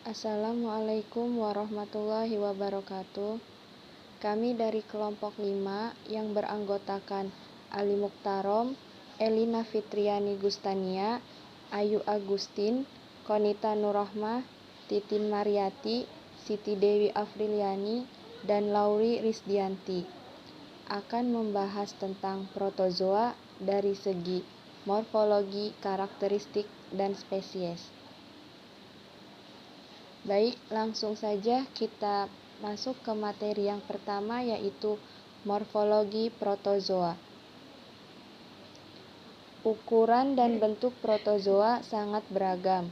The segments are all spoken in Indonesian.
Assalamualaikum warahmatullahi wabarakatuh. Kami dari kelompok 5 yang beranggotakan Ali Mukhtarom, Elina Fitriani Gustania, Ayu Agustin, Konita Nurrohmah, Titin Mariati, Siti Dewi Afriliani, dan Lauri Risdianti akan membahas tentang protozoa dari segi morfologi, karakteristik, dan spesies. Baik, langsung saja kita masuk ke materi yang pertama, yaitu morfologi protozoa. Ukuran dan bentuk protozoa sangat beragam.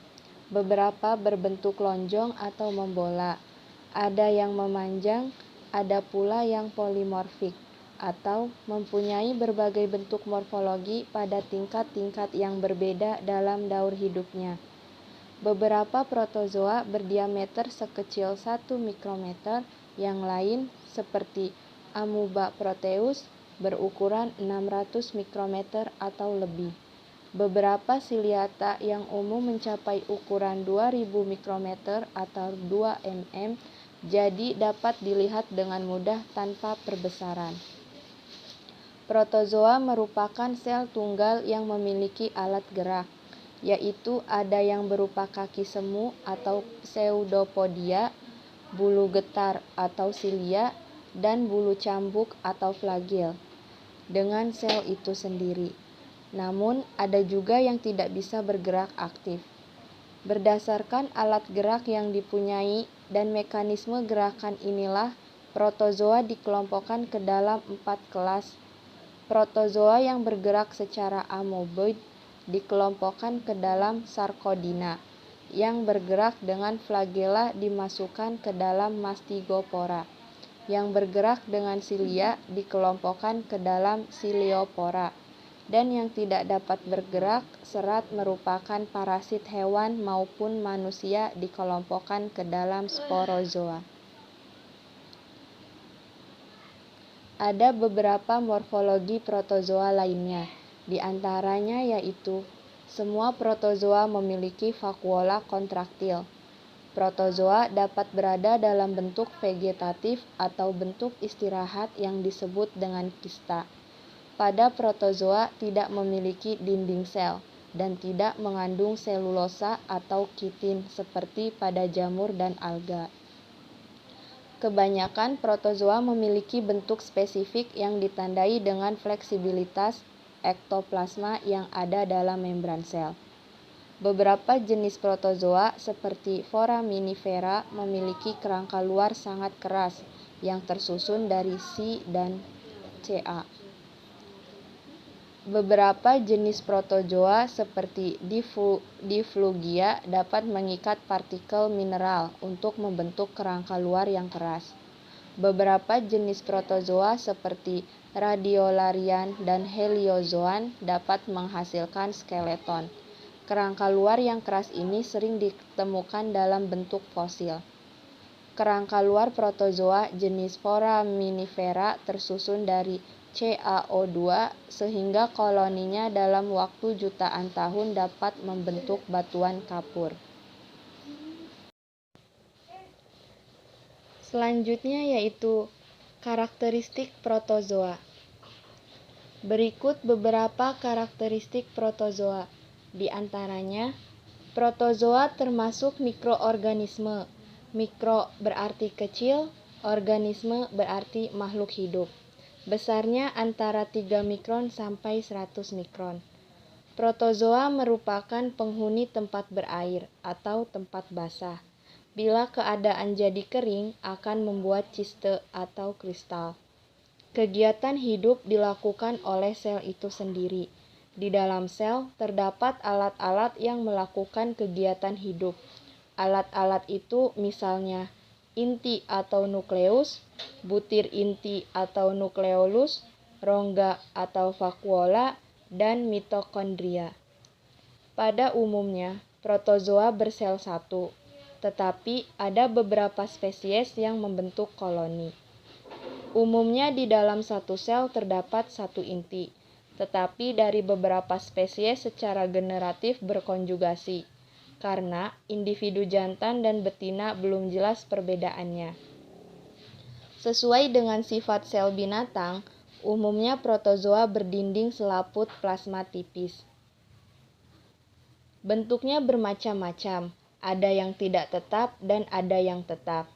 Beberapa berbentuk lonjong atau membola. Ada yang memanjang, ada pula yang polimorfik atau mempunyai berbagai bentuk morfologi pada tingkat-tingkat yang berbeda dalam daur hidupnya. Beberapa protozoa berdiameter sekecil 1 mikrometer, yang lain seperti Amoeba proteus berukuran 600 mikrometer atau lebih. Beberapa Ciliata yang umum mencapai ukuran 2000 mikrometer atau 2 mm, jadi dapat dilihat dengan mudah tanpa perbesaran. Protozoa merupakan sel tunggal yang memiliki alat gerak, yaitu ada yang berupa kaki semu atau pseudopodia, bulu getar atau silia, dan bulu cambuk atau flagel dengan sel itu sendiri. Namun, ada juga yang tidak bisa bergerak aktif. Berdasarkan alat gerak yang dipunyai dan mekanisme gerakan inilah, protozoa dikelompokkan ke dalam 4 kelas. Protozoa yang bergerak secara amoeboid dikelompokkan ke dalam Sarcodina, yang bergerak dengan flagela dimasukkan ke dalam Mastigopora. Yang bergerak dengan silia dikelompokkan ke dalam Ciliopora. Dan yang tidak dapat bergerak serat merupakan parasit hewan maupun manusia dikelompokkan ke dalam Sporozoa. Ada beberapa morfologi protozoa lainnya, di antaranya yaitu semua protozoa memiliki vakuola kontraktil. Protozoa dapat berada dalam bentuk vegetatif atau bentuk istirahat yang disebut dengan kista. Pada protozoa tidak memiliki dinding sel dan tidak mengandung selulosa atau kitin seperti pada jamur dan alga. Kebanyakan protozoa memiliki bentuk spesifik yang ditandai dengan fleksibilitas ektoplasma yang ada dalam membran sel. Beberapa jenis protozoa seperti Foraminifera memiliki kerangka luar sangat keras yang tersusun dari C dan Ca. Beberapa jenis protozoa seperti Diflugia dapat mengikat partikel mineral untuk membentuk kerangka luar yang keras. Beberapa jenis protozoa seperti Radiolarian dan Heliozoan dapat menghasilkan skeleton. Kerangka luar yang keras ini sering ditemukan dalam bentuk fosil. Kerangka luar protozoa jenis Foraminifera tersusun dari CaO2 sehingga koloninya dalam waktu jutaan tahun dapat membentuk batuan kapur. Selanjutnya yaitu karakteristik protozoa. Berikut beberapa karakteristik protozoa. Di antaranya, protozoa termasuk mikroorganisme. Mikro berarti kecil, organisme berarti makhluk hidup. Besarnya antara 3 mikron sampai 100 mikron. Protozoa merupakan penghuni tempat berair atau tempat basah. Bila keadaan jadi kering, akan membuat ciste atau kristal. Kegiatan hidup dilakukan oleh sel itu sendiri. Di dalam sel terdapat alat-alat yang melakukan kegiatan hidup. Alat-alat itu misalnya inti atau nukleus, butir inti atau nukleolus, rongga atau vakuola, dan mitokondria. Pada umumnya, protozoa bersel satu, tetapi ada beberapa spesies yang membentuk koloni. Umumnya di dalam satu sel terdapat satu inti, tetapi dari beberapa spesies secara generatif berkonjugasi. karena individu jantan dan betina belum jelas perbedaannya. Sesuai dengan sifat sel binatang, umumnya protozoa berdinding selaput plasma tipis. Bentuknya bermacam-macam, ada yang tidak tetap dan ada yang tetap.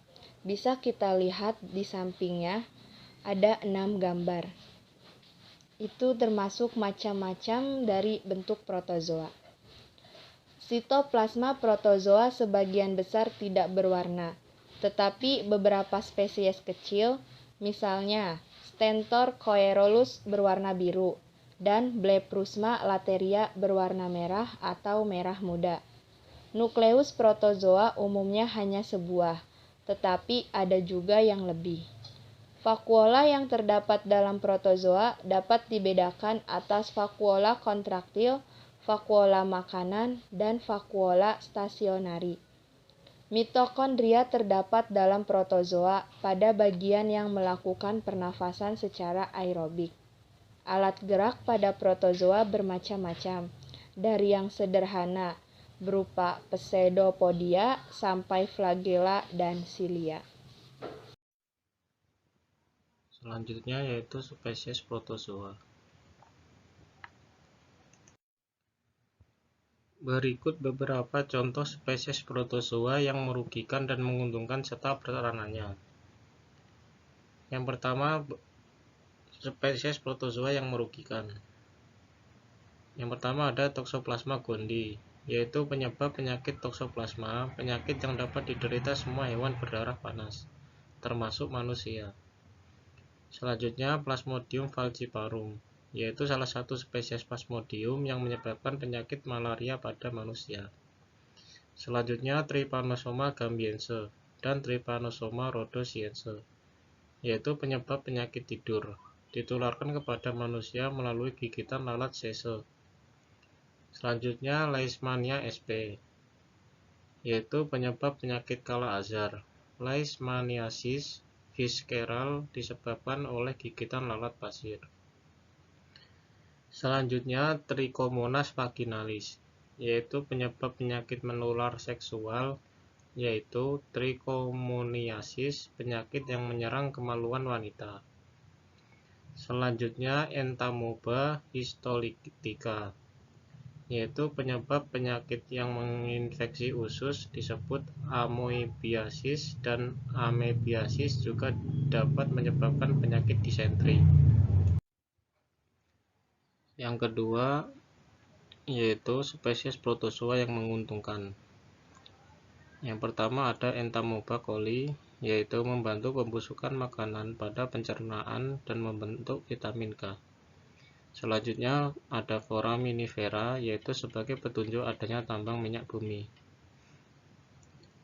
Bisa kita lihat di sampingnya, ada 6 gambar. Itu termasuk macam-macam dari bentuk protozoa. Sitoplasma protozoa sebagian besar tidak berwarna, tetapi beberapa spesies kecil, misalnya Stentor coerulus berwarna biru, dan Blephrusma lateria berwarna merah atau merah muda. Nukleus protozoa umumnya hanya sebuah, tetapi ada juga yang lebih. Vakuola yang terdapat dalam protozoa dapat dibedakan atas vakuola kontraktil, vakuola makanan, dan vakuola stasionari. Mitokondria terdapat dalam protozoa pada bagian yang melakukan pernafasan secara aerobik. Alat gerak pada protozoa bermacam-macam, dari yang sederhana berupa pseudopodia sampai flagela dan silia. Selanjutnya yaitu spesies protozoa. Berikut beberapa contoh spesies protozoa yang merugikan dan menguntungkan serta peranannya. Yang pertama, spesies protozoa yang merugikan. Yang pertama ada Toxoplasma gondii, yaitu penyebab penyakit toksoplasma, penyakit yang dapat diderita semua hewan berdarah panas, termasuk manusia. Selanjutnya Plasmodium falciparum, yaitu salah satu spesies Plasmodium yang menyebabkan penyakit malaria pada manusia. Selanjutnya Trypanosoma gambiense dan Trypanosoma rhodesiense, yaitu penyebab penyakit tidur, ditularkan kepada manusia melalui gigitan lalat sese. Selanjutnya Leishmania sp, yaitu penyebab penyakit kala-azar. Leishmaniasis visceral disebabkan oleh gigitan lalat pasir. Selanjutnya Trichomonas vaginalis, yaitu penyebab penyakit menular seksual, yaitu trichomoniasis, penyakit yang menyerang kemaluan wanita. Selanjutnya Entamoeba histolytica, yaitu penyebab penyakit yang menginfeksi usus disebut amoebiasis, dan amebiasis juga dapat menyebabkan penyakit disentri. Yang kedua yaitu spesies protozoa yang menguntungkan. Yang pertama ada Entamoeba coli, yaitu membantu pembusukan makanan pada pencernaan dan membentuk vitamin K. Selanjutnya ada Foraminifera, yaitu sebagai petunjuk adanya tambang minyak bumi.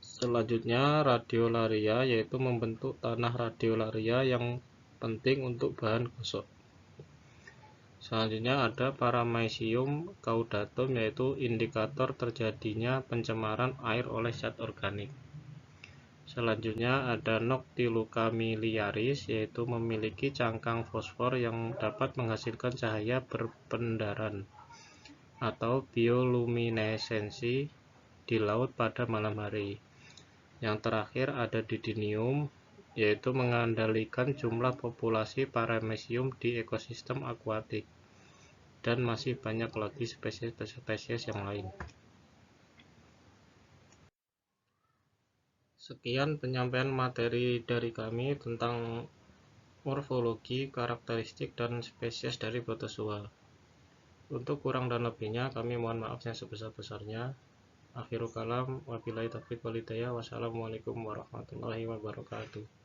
Selanjutnya Radiolaria, yaitu membentuk tanah radiolaria yang penting untuk bahan gosok. Selanjutnya ada Paramecium caudatum, yaitu indikator terjadinya pencemaran air oleh zat organik. Selanjutnya ada Noctiluca miliaris, yaitu memiliki cangkang fosfor yang dapat menghasilkan cahaya berpendaran atau bioluminesensi di laut pada malam hari. Yang terakhir ada Didinium, yaitu mengendalikan jumlah populasi Paramecium di ekosistem akuatik, dan masih banyak lagi spesies yang lain. Sekian penyampaian materi dari kami tentang morfologi, karakteristik, dan spesies dari protozoa. Untuk kurang dan lebihnya kami mohon maaf yang sebesar-besarnya. Akhirul kalam, wabillahi taufiq wal hidayah. Wassalamualaikum warahmatullahi wabarakatuh.